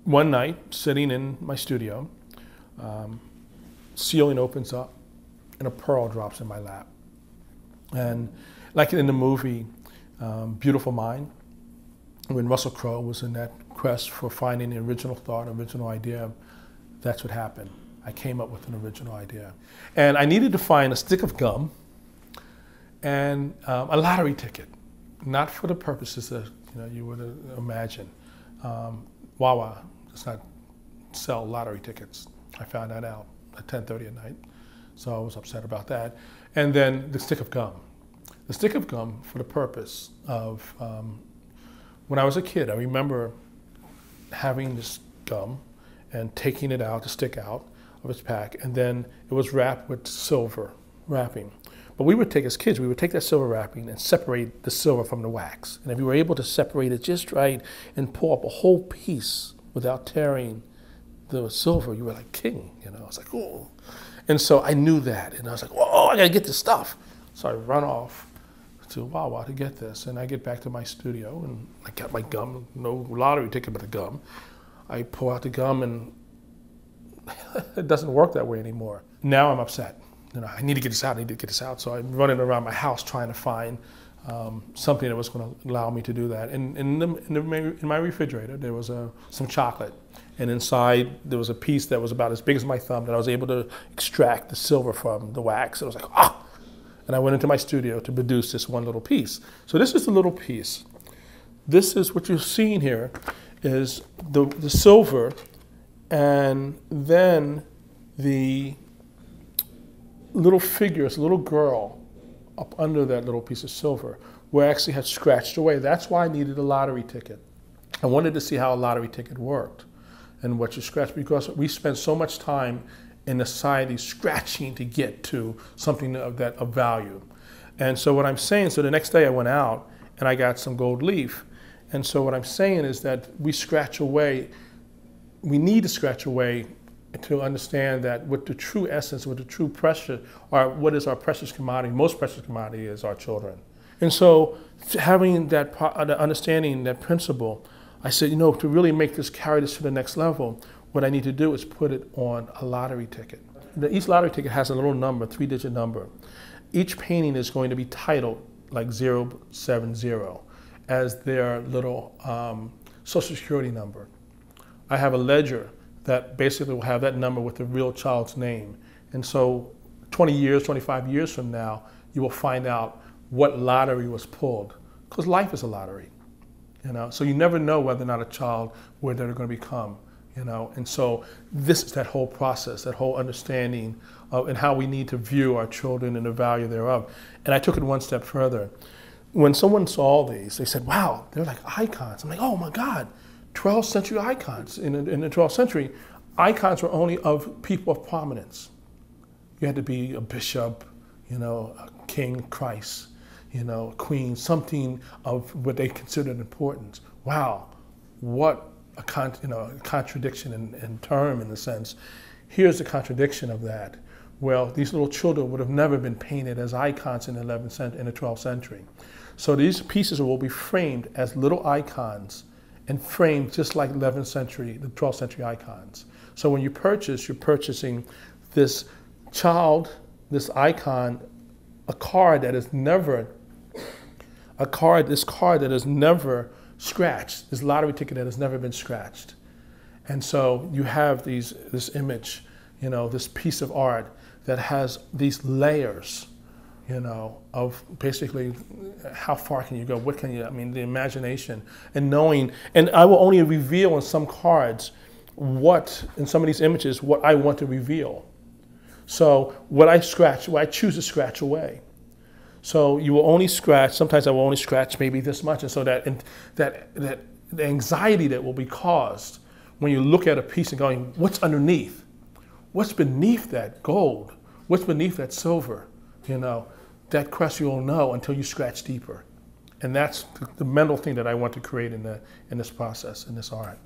one night, sitting in my studio, ceiling opens up and a pearl drops in my lap. And like in the movie Beautiful Mind, when Russell Crowe was in that quest for finding the original thought, original idea, that's what happened. I came up with an original idea. And I needed to find a stick of gum and a lottery ticket, not for the purposes that you would imagine. Wawa does not sell lottery tickets. I found that out at 10:30 at night, so I was upset about that. And then the stick of gum. The stick of gum for the purpose of, when I was a kid, I remember having this gum and taking it out, the stick out of its pack, and then it was wrapped with silver wrapping. But we would take, as kids, we would take that silver wrapping and separate the silver from the wax. And if you were able to separate it just right and pull up a whole piece without tearing the silver, you were like king, I was like, oh. And so I knew that, and I was like, whoa, I gotta get this stuff. So I run off to Wawa to get this, and I get back to my studio, and I got my gum, no lottery ticket, but the gum. I pull out the gum, and it doesn't work that way anymore. Now I'm upset. I need to get this out, I need to get this out. So I'm running around my house trying to find something that was going to allow me to do that. And in my refrigerator, there was some chocolate. And inside, there was a piece that was about as big as my thumb that I was able to extract the silver from the wax. And I was like, ah! And I went into my studio to produce this one little piece. So this is the little piece. This is what you're seeing here is the silver, and then the little figure, it's a little girl up under that little piece of silver, where I actually had scratched away. That's why I needed a lottery ticket. I wanted to see how a lottery ticket worked and what you scratch, because we spend so much time in society scratching to get to something of value. And so what I'm saying, so the next day I went out and I got some gold leaf. And so what I'm saying is that we scratch away, we need to scratch away to understand that what the true essence, what the true precious, or what is our precious commodity, most precious commodity is our children. And so having that understanding, that principle, I said, to really make this, carry this to the next level, what I need to do is put it on a lottery ticket. Each lottery ticket has a little number, 3-digit number. Each painting is going to be titled like 070 as their little social security number. I have a ledger that basically will have that number with the real child's name. And so 20 years, 25 years from now, you will find out what lottery was pulled, because life is a lottery. So you never know whether or not a child, where they're going to become. And so this is that whole process, that whole understanding of and how we need to view our children and the value thereof. And I took it one step further. When someone saw these, they said, wow, they're like icons. I'm like, oh my God, 12th century icons. In the 12th century, icons were only of people of prominence. You had to be a bishop, a king, Christ, a queen, something of what they considered importance. Wow, what a contradiction in term, in the sense. Here's the contradiction of that. Well, these little children would have never been painted as icons in the 12th century. So these pieces will be framed as little icons and framed just like the 12th century icons. So when you purchase, you're purchasing this child, this icon, a card that is never, this card that is never scratched, this lottery ticket that has never been scratched. And so you have this image, this piece of art that has these layers, of basically how far can you go, what can you, the imagination and knowing, and I will only reveal in some cards in some of these images, what I want to reveal. So what I choose to scratch away. So you will only scratch, sometimes I will only scratch maybe this much, and so that the anxiety that will be caused when you look at a piece and going, what's underneath? What's beneath that gold? What's beneath that silver? That question you'll know until you scratch deeper. And that's the mental thing that I want to create in this process, in this art.